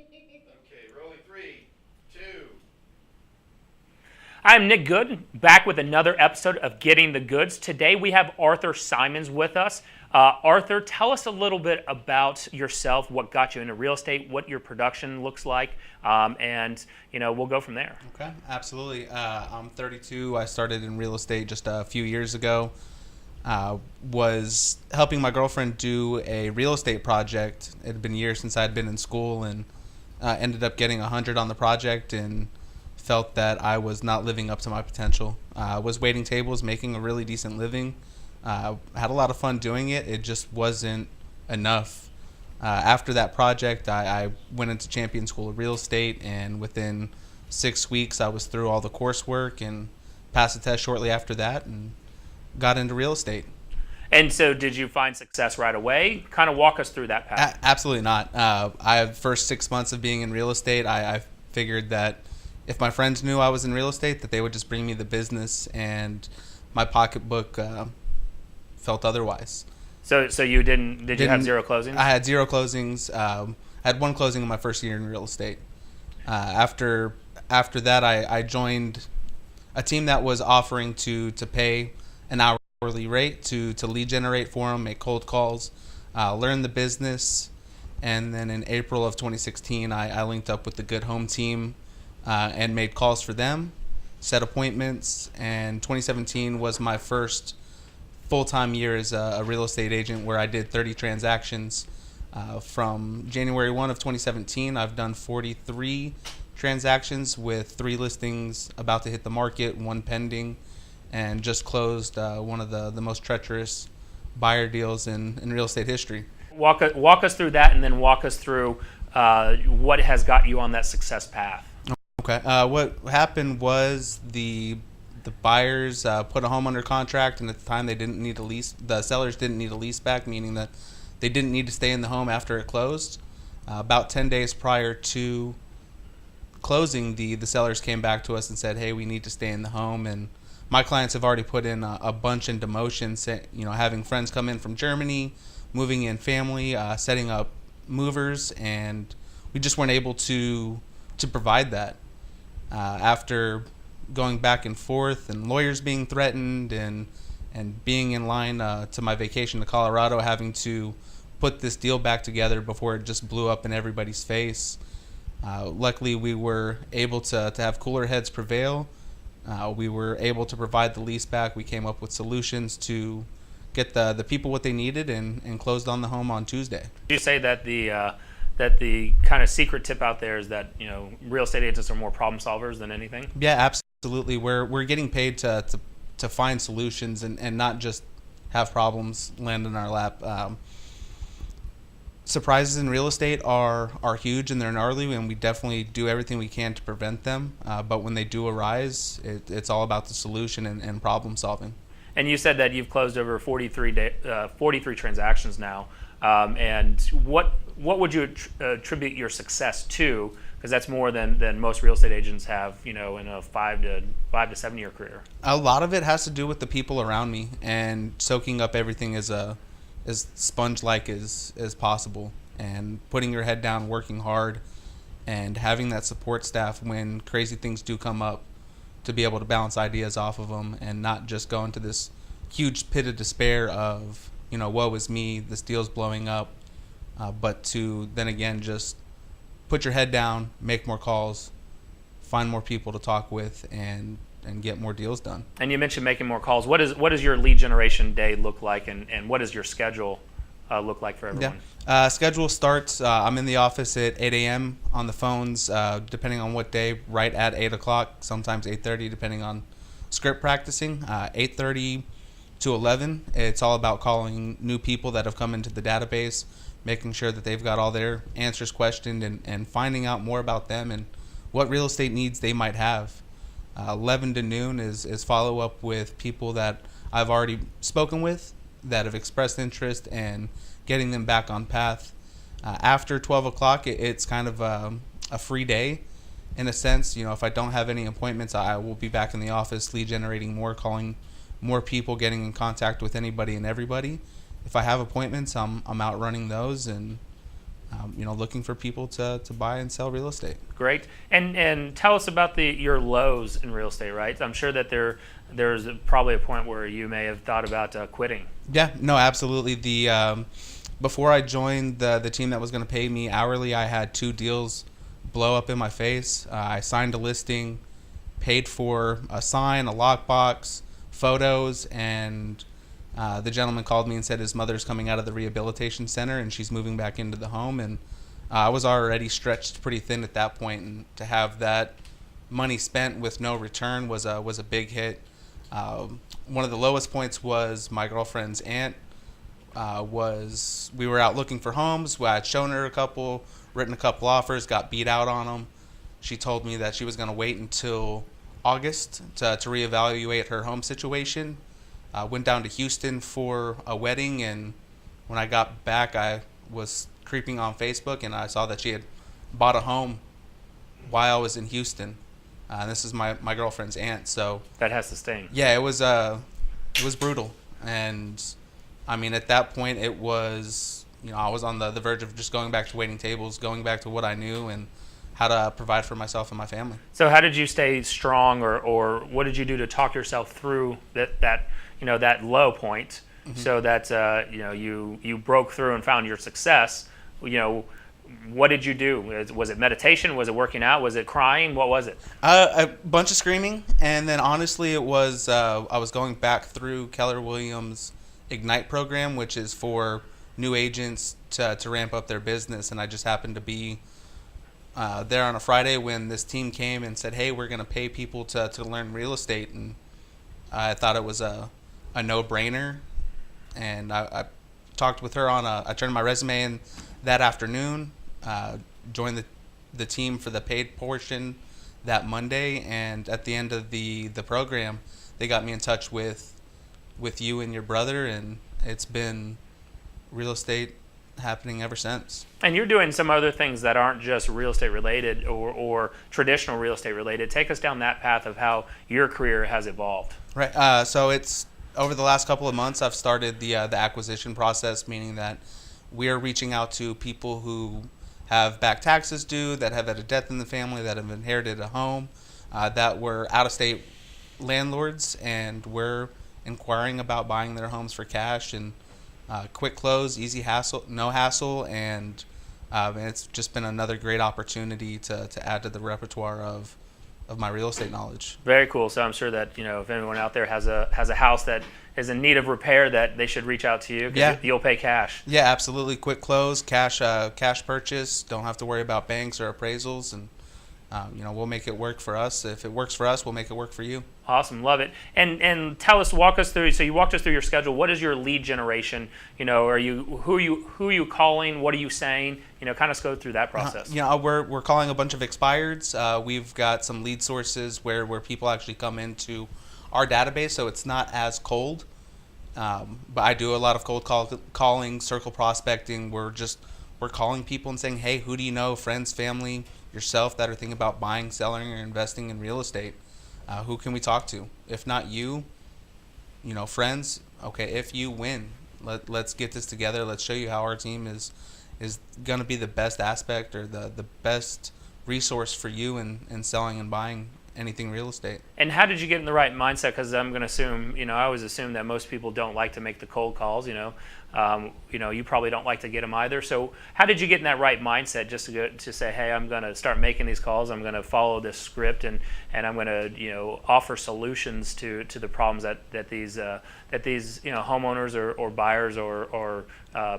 Okay, rolling three, two. I'm Nick Good, back with another episode of Getting the Goods. Today we have Arthur Simons with us. Arthur, tell us a little bit about yourself, what got you into real estate, what your production looks like, and we'll go from there. Okay, absolutely. I'm 32. I started in real estate just a few years ago. Was helping my girlfriend do a real estate project. It had been years since I'd been in school, and ended up getting 100 on the project, and felt that I was not living up to my potential. Was waiting tables, making a really decent living. Had a lot of fun doing it. It just wasn't enough. After that project, I went into Champion School of Real Estate, and within 6 weeks, I was through all the coursework and passed the test shortly after that, and got into real estate. And so, did you find success right away? Kind of walk us through that path. Absolutely not. First 6 months of being in real estate, I figured that if my friends knew I was in real estate, that they would just bring me the business, and my pocketbook felt otherwise. So you didn't? Did you have zero closings? I had zero closings. I had one closing in my first year in real estate. After that, I joined a team that was offering to pay an hourly rate to lead generate for them, make cold calls, learn the business. And then in April of 2016, I linked up with the Good Home team and made calls for them, set appointments. And 2017 was my first full-time year as a real estate agent, where I did 30 transactions. From January 1 of 2017, I've done 43 transactions with 3 listings about to hit the market, 1 pending, and just closed one of the most treacherous buyer deals in real estate history. Walk us through that, and then walk us through what has got you on that success path. Okay. What happened was the buyers put a home under contract, and at the time they didn't need a lease. The sellers didn't need a lease back, meaning that they didn't need to stay in the home after it closed. About 10 days prior to closing, the sellers came back to us and said, "Hey, we need to stay in the home." And my clients have already put in a bunch into motion, having friends come in from Germany, moving in family, setting up movers, and we just weren't able to provide that. After going back and forth, and lawyers being threatened, and being in line to my vacation to Colorado, having to put this deal back together before it just blew up in everybody's face. Luckily, we were able to have cooler heads prevail. We were able to provide the lease back. We came up with solutions to get the people what they needed, and closed on the home on Tuesday. You say that the kind of secret tip out there is that real estate agents are more problem solvers than anything. Yeah, absolutely. We're getting paid to find solutions, and not just have problems land in our lap. Surprises in real estate are huge, and they're gnarly, and we definitely do everything we can to prevent them. But when they do arise, it's all about the solution and problem solving. And you said that you've closed over 43 transactions now. And what would you attribute your success to? Because that's more than most real estate agents have, in a 5 to 7 year career. A lot of it has to do with the people around me, and soaking up everything as sponge-like as possible, and putting your head down, working hard, and having that support staff when crazy things do come up, to be able to bounce ideas off of them, and not just go into this huge pit of despair of, woe is me, this deal's blowing up, but to then again just put your head down, make more calls, find more people to talk with, and get more deals done. And you mentioned making more calls. What does your lead generation day look like, and what does your schedule look like for everyone? Yeah. Schedule starts, I'm in the office at 8 a.m. on the phones, depending on what day, right at 8 o'clock, sometimes 8:30, depending on script practicing. 8:30 to 11, it's all about calling new people that have come into the database, making sure that they've got all their answers questioned, and finding out more about them and what real estate needs they might have. 11 to noon is follow-up with people that I've already spoken with, that have expressed interest, and getting them back on path. After 12 o'clock, it's kind of a free day in a sense. If I don't have any appointments, I will be back in the office, lead generating more, calling more people, getting in contact with anybody and everybody. If I have appointments, I'm out running those, and looking for people to buy and sell real estate. Great. And tell us about your lows in real estate, right? I'm sure that there's probably a point where you may have thought about quitting. Yeah, no, absolutely. Before I joined the team that was going to pay me hourly, I had 2 deals blow up in my face. I signed a listing, paid for a sign, a lockbox, photos, and the gentleman called me and said his mother's coming out of the rehabilitation center and she's moving back into the home. And I was already stretched pretty thin at that point, and to have that money spent with no return was a big hit. One of the lowest points was my girlfriend's aunt. We were out looking for homes. I had shown her a couple, written a couple offers, got beat out on them. She told me that she was going to wait until August to reevaluate her home situation. Went down to Houston for a wedding, and when I got back, I was creeping on Facebook, and I saw that she had bought a home while I was in Houston. This is my girlfriend's aunt, so That has to sting. yeah, it was brutal. And I mean, at that point, it was, I was on the verge of just going back to waiting tables, going back to what I knew and how to provide for myself and my family. So how did you stay strong, or what did you do to talk yourself through that low point, so that you broke through and found your success? What did you do? Was it meditation? Was it working out? Was it crying? What was it? A bunch of screaming, and then honestly, it was I was going back through Keller Williams' Ignite program, which is for new agents to ramp up their business, and I just happened to be there on a Friday when this team came and said, "Hey, we're going to pay people to learn real estate," and I thought it was a no-brainer, and I talked with her I turned my resume in that afternoon, joined the team for the paid portion that Monday, and at the end of the program, they got me in touch with you and your brother, and it's been real estate happening ever since. And you're doing some other things that aren't just real estate related or traditional real estate related. Take us down that path of how your career has evolved. Right. So it's over the last couple of months, I've started the acquisition process, meaning that we're reaching out to people who have back taxes due, that have had a death in the family, that have inherited a home, that were out-of-state landlords, and we're inquiring about buying their homes for cash and quick close, easy hassle, no hassle, and it's just been another great opportunity to add to the repertoire of my real estate knowledge. Very cool. So I'm sure that if anyone out there has a house that is in need of repair, that they should reach out to you. 'Cause Yeah. You'll pay cash. Yeah, absolutely. Quick close, cash purchase. Don't have to worry about banks or appraisals, and we'll make it work for us. If it works for us, we'll make it work for you. Awesome, love it. And walk us through. So you walked us through your schedule. What is your lead generation? Who are you calling? What are you saying? Kind of go through that process. We're calling a bunch of expireds. We've got some lead sources where people actually come into our database, so it's not as cold. But I do a lot of cold calling, circle prospecting. We're calling people and saying, hey, who do you know, friends, family, yourself, that are thinking about buying, selling, or investing in real estate? Who can we talk to? If not you, friends. Okay, if you win, let's get this together. Let's show you how our team is going to be the best aspect or the best resource for you in selling and buying anything real estate. And how did you get in the right mindset? Because I'm going to assume, I always assume that most people don't like to make the cold calls. You probably don't like to get them either. So how did you get in that right mindset just to say, hey, I'm going to start making these calls. I'm going to follow this script, and I'm going to offer solutions to the problems that these homeowners or buyers are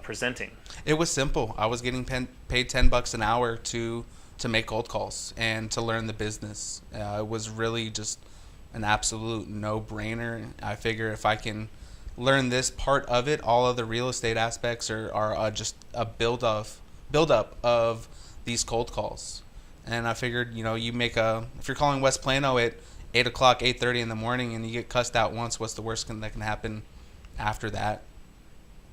presenting. It was simple. I was getting paid $10 an hour to make cold calls and to learn the business. It was really just an absolute no-brainer. I figure if I can learn this part of it, all of the real estate aspects are just a build up of these cold calls. And I figured, if you're calling West Plano at 8 o'clock, 8:30 in the morning, and you get cussed out once, what's the worst that can happen after that?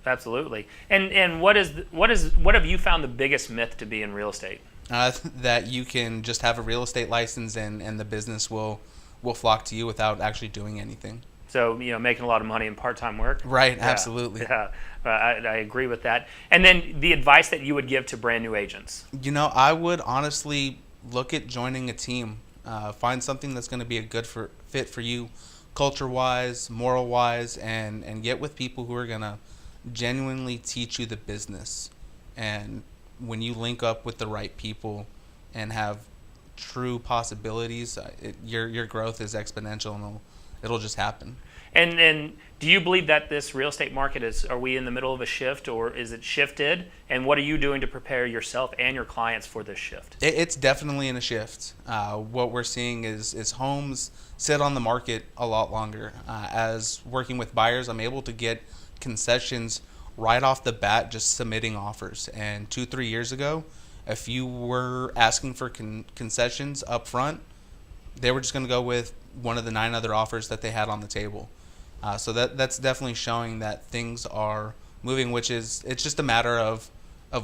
Absolutely. And what have you found the biggest myth to be in real estate? That you can just have a real estate license and the business will flock to you without actually doing anything. So, making a lot of money in part-time work. Right, Yeah, absolutely. Yeah, I agree with that. And then the advice that you would give to brand new agents. I would honestly look at joining a team. Find something that's going to be a good fit for you, culture-wise, moral-wise, and get with people who are going to genuinely teach you the business. And when you link up with the right people and have true possibilities, your growth is exponential, and it'll just happen. And do you believe that this real estate market are we in the middle of a shift, or is it shifted? And what are you doing to prepare yourself and your clients for this shift? It's definitely in a shift. What we're seeing is homes sit on the market a lot longer. As working with buyers, I'm able to get concessions right off the bat, just submitting offers. And 2-3 years ago, if you were asking for concessions up front, they were just going to go with one of the 9 other offers that they had on the table. So that's definitely showing that things are moving, it's just a matter of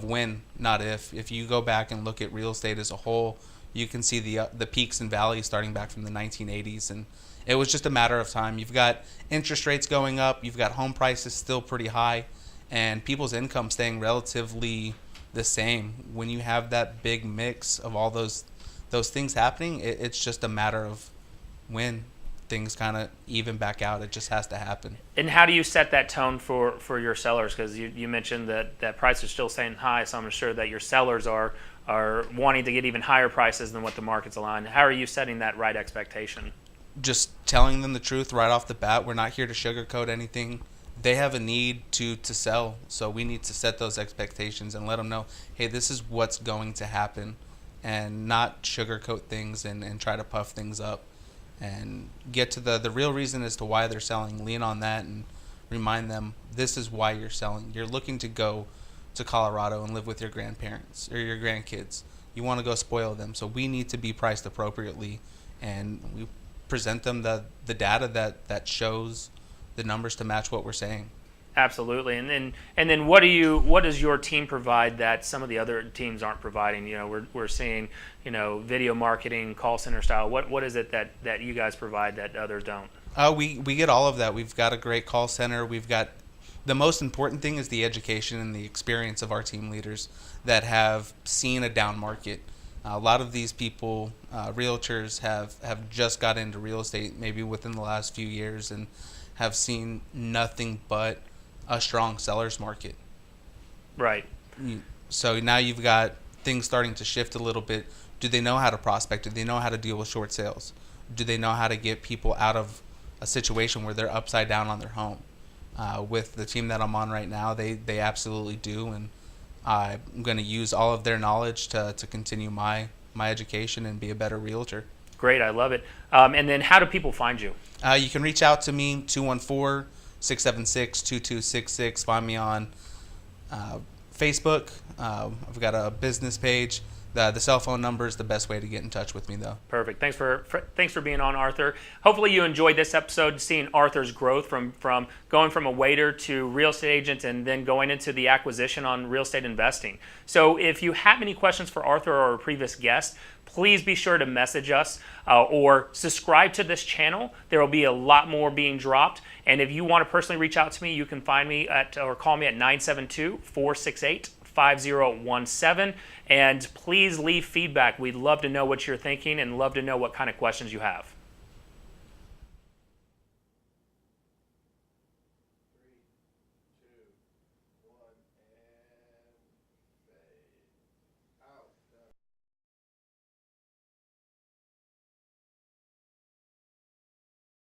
when, not if. If you go back and look at real estate as a whole, you can see the peaks and valleys starting back from the 1980s, and it was just a matter of time. You've got interest rates going up, you've got home prices still pretty high, and people's income staying relatively the same. When you have that big mix of all those things happening, it's just a matter of when things kind of even back out. It just has to happen. And how do you set that tone for your sellers? Because you mentioned that prices are still staying high, so I'm sure that your sellers are wanting to get even higher prices than what the market's allowing. How are you setting that right expectation? Just telling them the truth right off the bat. We're not here to sugarcoat anything. They have a need to sell, so we need to set those expectations and let them know, hey, this is what's going to happen, and not sugarcoat things and try to puff things up. And get to the real reason as to why they're selling. Lean on that and remind them, this is why you're selling. You're looking to go to Colorado and live with your grandparents or your grandkids. You want to go spoil them. So we need to be priced appropriately, and we present them the data that shows the numbers to match what we're saying. Absolutely. And then what does your team provide that some of the other teams aren't providing? We're seeing, video marketing, call center style. What is it that you guys provide that others don't? We get all of that. We've got a great call center. We've got, the most important thing is the education and the experience of our team leaders that have seen a down market. A lot of these people, realtors, have just got into real estate maybe within the last few years and have seen nothing but a strong seller's market. Right. So now you've got things starting to shift a little bit. Do they know how to prospect? Do they know how to deal with short sales? Do they know how to get people out of a situation where they're upside down on their home? With the team that I'm on right now, they absolutely do, and I'm going to use all of their knowledge to continue my education and be a better realtor. Great, I love it. And then how do people find you? You can reach out to me, 214-676-2266. Find me on Facebook. I've got a business page. The cell phone number is the best way to get in touch with me, though. Perfect. Thanks for being on, Arthur. Hopefully you enjoyed this episode, seeing Arthur's growth from going from a waiter to real estate agent and then going into the acquisition on real estate investing. So if you have any questions for Arthur or a previous guest, please be sure to message us or subscribe to this channel. There will be a lot more being dropped. And if you want to personally reach out to me, you can find me or call me at 972-468-5017. And please leave feedback. We'd love to know what you're thinking and love to know what kind of questions you have.